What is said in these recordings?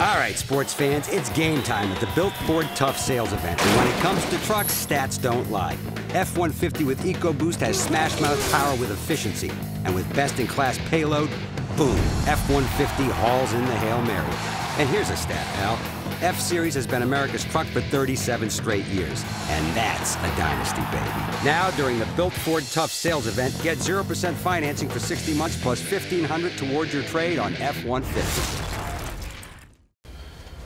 All right, sports fans, it's game time at the Built Ford Tough Sales event. And when it comes to trucks, stats don't lie. F-150 with EcoBoost has smash-mouth power with efficiency. And with best-in-class payload, boom, F-150 hauls in the Hail Mary. And here's a stat, pal. F-Series has been America's truck for 37 straight years. And that's a dynasty, baby. Now, during the Built Ford Tough Sales event, get 0% financing for 60 months plus $1,500 towards your trade on F-150.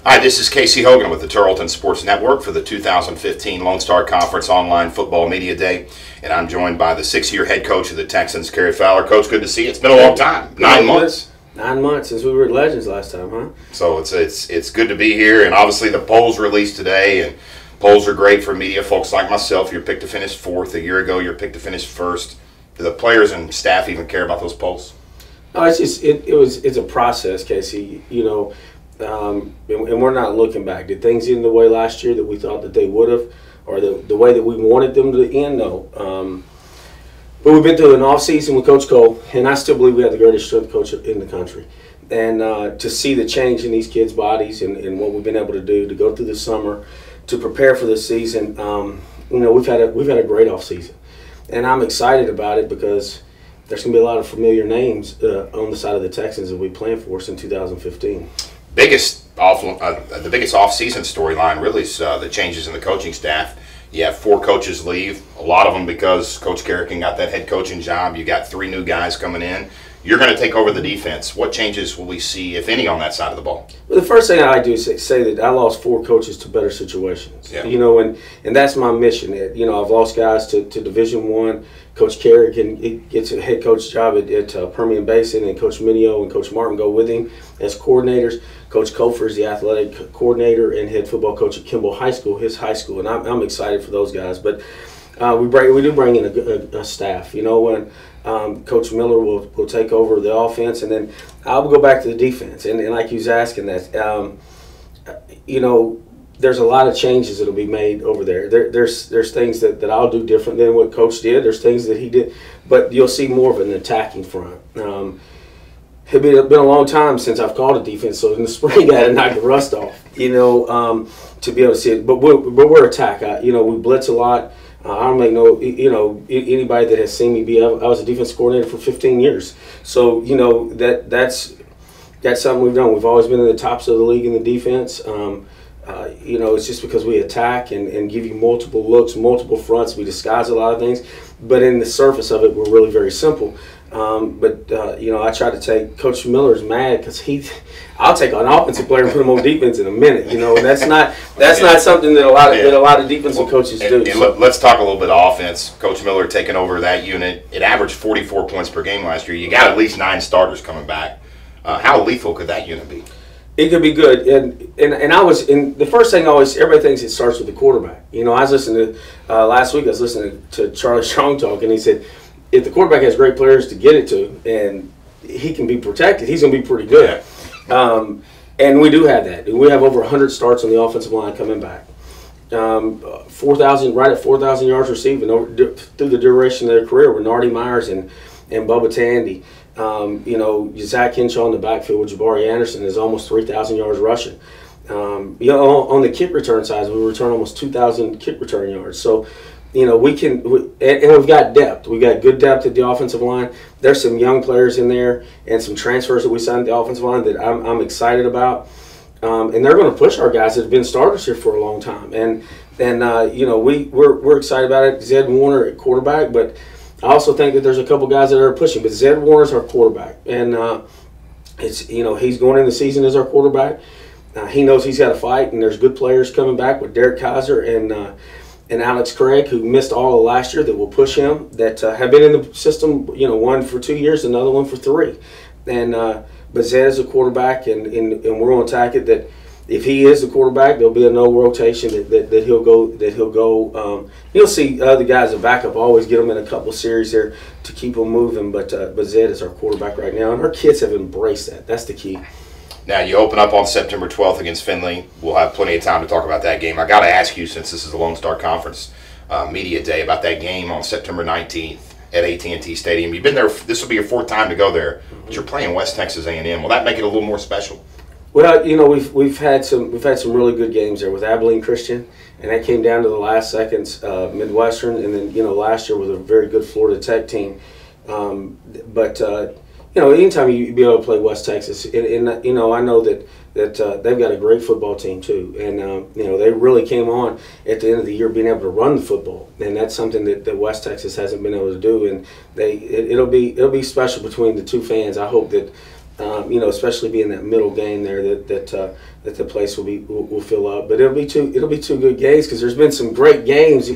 Hi, this is Casey Hogan with the Tarleton Sports Network for the 2015 Lone Star Conference Online Football Media Day, and I'm joined by the 6-year head coach of the Texans, Cary Fowler. Coach, good to see you. It's been a long time. 9 months. 9 months since we were at Legends last time, huh? So it's good to be here, and obviously the polls released today, and polls are great for media folks like myself. You're picked to finish 4th. A year ago, you're picked to finish 1st. Do the players and staff even care about those polls? No, it's a process, Casey. You know. And we're not looking back. Did things end the way last year that we thought that they would have, or the way that we wanted them to end? No. But we've been through an off season with Coach Cole, and I still believe we have the greatest strength coach in the country. And to see the change in these kids' bodies and what we've been able to do to go through the summer to prepare for this season, you know, we've had a great off season, and I'm excited about it because there's going to be a lot of familiar names on the side of the Texans that we plan for us in 2015. The biggest off-season storyline really is the changes in the coaching staff. You have 4 coaches leave, a lot of them because Coach Carrigan got that head coaching job. You got 3 new guys coming in. You're going to take over the defense. What changes will we see, if any, on that side of the ball? Well, the first thing I do is say that I lost 4 coaches to better situations. Yeah. You know, and that's my mission. You know, I've lost guys to Division I. Coach Carrigan gets a head coach job at Permian Basin, and Coach Minio and Coach Martin go with him as coordinators. Coach Kofer is the athletic coordinator and head football coach at Kimball High School, his high school, and I'm excited for those guys. But we do bring in a staff. You know, when Coach Miller will take over the offense, and then I'll go back to the defense. And like you was asking that, you know, there's a lot of changes that'll be made over there. There's things that I'll do different than what Coach did. There's things that he did, but you'll see more of an attacking front. It's been a long time since I've called a defense, so in the spring I had to knock the rust off, you know, to be able to see it. But we're attack. You know, we blitz a lot. I don't make no, you know, anybody that has seen me be. I was a defense coordinator for 15 years, so you know that's something we've done. We've always been in the tops of the league in the defense. You know, it's just because we attack and give you multiple looks, multiple fronts. We disguise a lot of things, but in the surface of it, we're really very simple. You know, I try to take Coach Miller's mad because I'll take an offensive player and put him on defense in a minute. You know, and that's not something that a lot of defensive coaches do. And let's talk a little bit of offense. Coach Miller taking over that unit. It averaged 44 points per game last year. You got at least 9 starters coming back. How lethal could that unit be? It could be good, and I was in the first thing. Everybody thinks it starts with the quarterback. You know, I was listening to last week. I was listening to Charlie Strong talk, and he said, if the quarterback has great players to get it to, and he can be protected, he's going to be pretty good. Yeah. And we do have that. We have over 100 starts on the offensive line coming back. 4,000, right at 4,000 yards receiving through the duration of their career with Nardi Myers and Bubba Tandy. You know, Zach Henshaw in the backfield with Jabari Anderson is almost 3,000 yards rushing. You know, on the kick return side, we return almost 2,000 kick return yards. So, you know, and we've got depth. We've got good depth at the offensive line. There's some young players in there and some transfers that we signed at the offensive line that I'm excited about. And they're going to push our guys that have been starters here for a long time. And you know, we're excited about it. Zed Warner at quarterback, but I also think that there's a couple guys that are pushing, but Zed Warner's our quarterback, and it's, you know, he's going in the season as our quarterback. He knows he's got to fight, and there's good players coming back with Derek Kaiser and Alex Craig, who missed all of last year, that will push him, that have been in the system, you know, one for 2 years, another one for 3, and but Zed is a quarterback, and we're going to attack it. That if he is the quarterback, there'll be a no rotation that he'll go. You'll see other guys at backup always get them in a couple series there to keep them moving. But Zed is our quarterback right now, and our kids have embraced that. That's the key. Now, you open up on September 12th against Findlay. We'll have plenty of time to talk about that game. I got to ask you, since this is the Lone Star Conference Media Day, about that game on September 19th at AT&T Stadium. You've been there. This will be your 4th time to go there, but you're playing West Texas A&M. Will that make it a little more special? Well, we've had some really good games there with Abilene Christian, and that came down to the last seconds. Midwestern, and then last year was a very good Florida Tech team. But anytime you be able to play West Texas, and I know that they've got a great football team too, and they really came on at the end of the year being able to run the football, and that's something that West Texas hasn't been able to do, and it'll be special between the two fans. I hope that. Especially being that middle game there, that the place will fill up. But it'll be two good games because there's been some great games.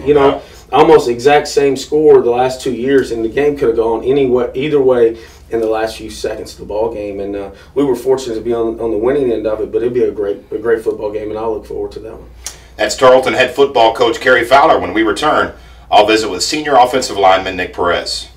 Almost exact same score the last 2 years, and the game could have gone either way in the last few seconds of the ball game. And we were fortunate to be on the winning end of it. But it'll be a great football game, and I'll look forward to that one. That's Tarleton head football coach Cary Fowler. When we return, I'll visit with senior offensive lineman Nick Perez.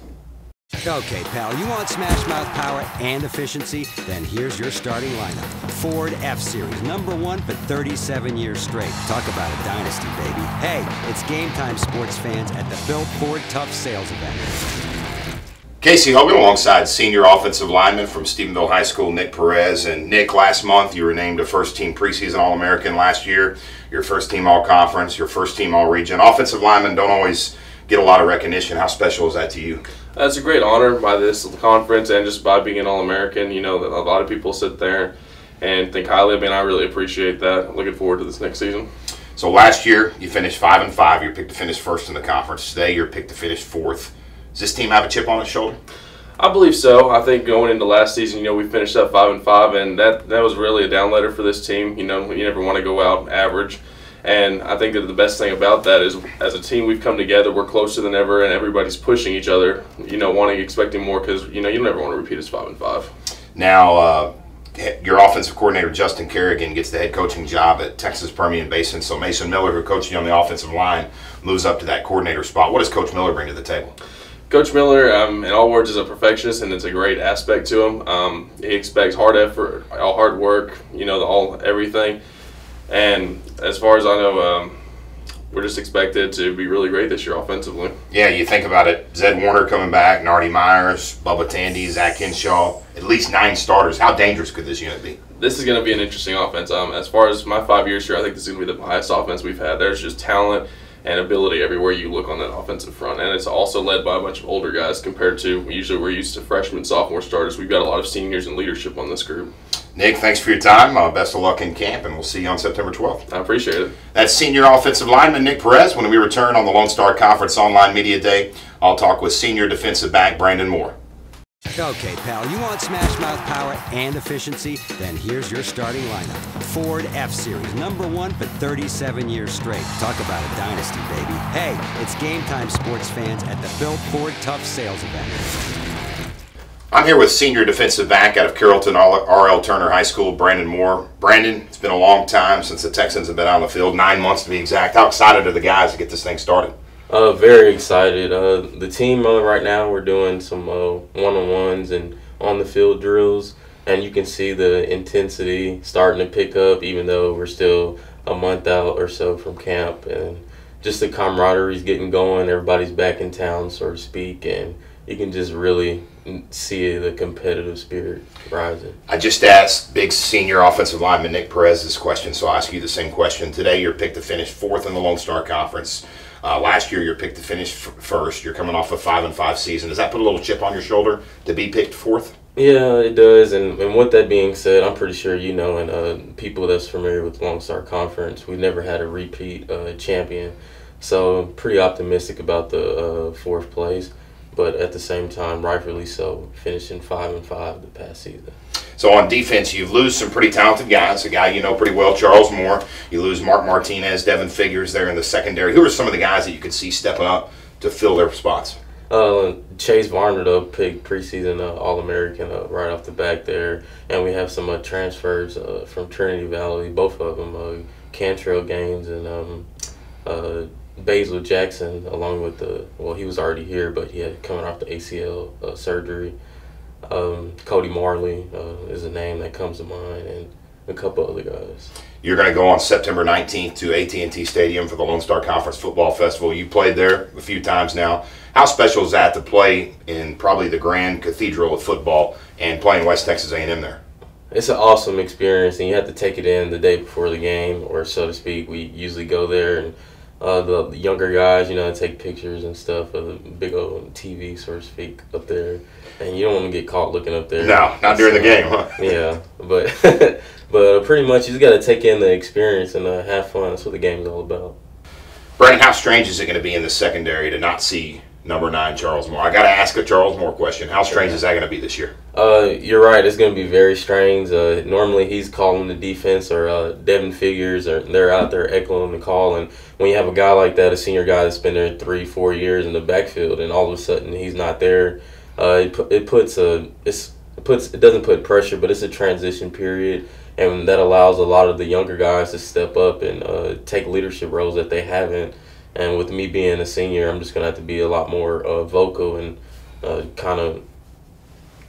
Okay, pal, you want smash mouth power and efficiency? Then here's your starting lineup. Ford F-Series, #1 for 37 years straight. Talk about a dynasty, baby. Hey, it's game time, sports fans, at the Built Ford Tough Sales event. Casey Hogan alongside senior offensive lineman from Stephenville High School, Nick Perez. And Nick, last month you were named a first-team preseason All-American last year. Your first-team All-Conference, your first-team All-Region. Offensive linemen don't always get a lot of recognition. How special is that to you? It's a great honor by this conference and just by being an All-American. A lot of people sit there and think highly of me, and I really appreciate that. Looking forward to this next season. So last year you finished 5-5. You're picked to finish first in the conference. Today you're picked to finish fourth. Does this team have a chip on its shoulder? I believe so. I think going into last season, we finished up 5-5, and that was really a down letter for this team. You never want to go out average. And I think that the best thing about that is, as a team, we've come together. We're closer than ever, and everybody's pushing each other. Expecting more because you never want to repeat as 5-5. Now, your offensive coordinator Justin Kerrigan gets the head coaching job at Texas Permian Basin. So Mason Miller, who coached you on the offensive line, moves up to that coordinator spot. What does Coach Miller bring to the table? Coach Miller, in all words, is a perfectionist, and it's a great aspect to him. He expects hard effort, all hard work, everything. And as far as I know, we're just expected to be really great this year offensively. Yeah, you think about it. Zed Warner coming back, Nardi Myers, Bubba Tandy, Zach Hinshaw, at least 9 starters. How dangerous could this unit be? This is going to be an interesting offense. As far as my 5 years here, I think this is going to be the highest offense we've had. There's just talent and ability everywhere you look on that offensive front. And it's also led by a bunch of older guys compared to usually we're used to freshmen, sophomore starters. We've got a lot of seniors and leadership on this group. Nick, thanks for your time. Best of luck in camp, and we'll see you on September 12th. I appreciate it. That's senior offensive lineman Nick Perez. When we return on the Lone Star Conference Online Media Day, I'll talk with senior defensive back Brandon Moore. Okay, pal, you want smash mouth power and efficiency? Then here's your starting lineup. Ford F-Series, #1 for 37 years straight. Talk about a dynasty, baby. Hey, it's game time, sports fans, at the Built Ford Tough Sales event. I'm here with senior defensive back out of Carrollton R.L. Turner High School, Brandon Moore. Brandon, it's been a long time since the Texans have been on the field, 9 months to be exact. How excited are the guys to get this thing started? Very excited. The team right now, we're doing some one-on-ones and on-the-field drills, and you can see the intensity starting to pick up even though we're still a month out or so from camp. And just the camaraderie's getting going. Everybody's back in town, so to speak, and you can just really see the competitive spirit rising. I just asked big senior offensive lineman Nick Perez this question, so I'll ask you the same question. Today you're picked to finish 4th in the Lone Star Conference. Last year you're picked to finish first. You're coming off a 5-5 season. Does that put a little chip on your shoulder to be picked 4th? Yeah, it does. And with that being said, I'm pretty sure and people that's familiar with the Lone Star Conference, we've never had a repeat champion. So I'm pretty optimistic about the 4th place. But at the same time, rightfully so, finishing 5-5 the past season. So on defense, you lose some pretty talented guys. A guy you know pretty well, Charles Moore. You lose Mark Martinez, Devin Figures there in the secondary. Who are some of the guys that you could see stepping up to fill their spots? Chase Varner, though, picked preseason All-American right off the back there. And we have some transfers from Trinity Valley, both of them, Cantrell Gaines and Basil Jackson, along with he was already here, but he had coming off the ACL surgery. Cody Marley is a name that comes to mind, and a couple other guys. You're going to go on September 19th to AT&T Stadium for the Lone Star Conference Football Festival. You played there a few times now. How special is that to play in probably the grand cathedral of football and playing West Texas A&M there? it's an awesome experience, and you have to take it in the day before the game, or so to speak. We usually go there, and the younger guys, you know, take pictures and stuff of the big old TV, so to speak, up there. And you don't want to get caught looking up there. No, not during the game, huh? Yeah, but but pretty much you just got to take in the experience and have fun. That's what the game's all about. Brandon, how strange is it going to be in the secondary to not see number 9 Charles Moore? I got to ask a Charles Moore question. How strange is that going to be this year? You're right. It's going to be very strange. Normally he's calling the defense, or Devin Figures, or they're out there echoing the call. And when you have a guy like that, a senior guy that's been there 3-4 years in the backfield, and all of a sudden he's not there, it doesn't put pressure, but it's a transition period, and that allows a lot of the younger guys to step up and take leadership roles that they haven't. And with me being a senior, I'm just going to have to be a lot more vocal and kind of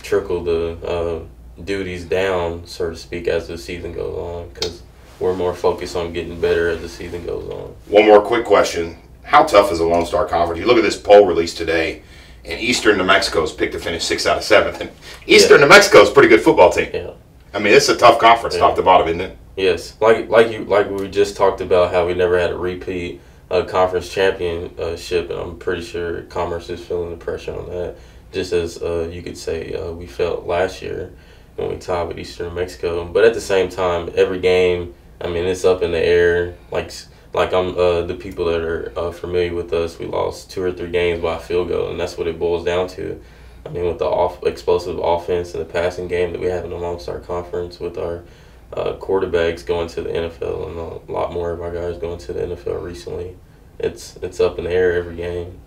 trickle the duties down, so to speak, as the season goes on, because we're more focused on getting better as the season goes on. One more quick question. How tough is the Lone Star Conference? You look at this poll released today, and Eastern New Mexico's picked to finish 6 out of 7. And Eastern New Mexico's a pretty good football team. Yeah. I mean, it's a tough conference, top to bottom, isn't it? Yes. Like we just talked about how we never had a repeat conference championship, and I'm pretty sure Commerce is feeling the pressure on that, just as you could say we felt last year when we tied with Eastern New Mexico. But at the same time, every game, I mean, it's up in the air. Like I'm the people that are familiar with us, we lost 2 or 3 games by a field goal, and that's what it boils down to. I mean, with the explosive offense and the passing game that we have in the Lone Star Conference, with our quarterbacks going to the NFL, and a lot more of our guys going to the NFL recently, it's up in the air every game.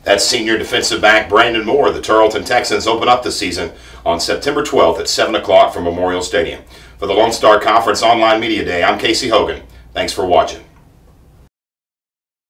That's senior defensive back Brandon Moore. The Tarleton Texans open up the season on September 12th at 7 o'clock from Memorial Stadium. For the Lone Star Conference Online Media Day, I'm Casey Hogan. Thanks for watching.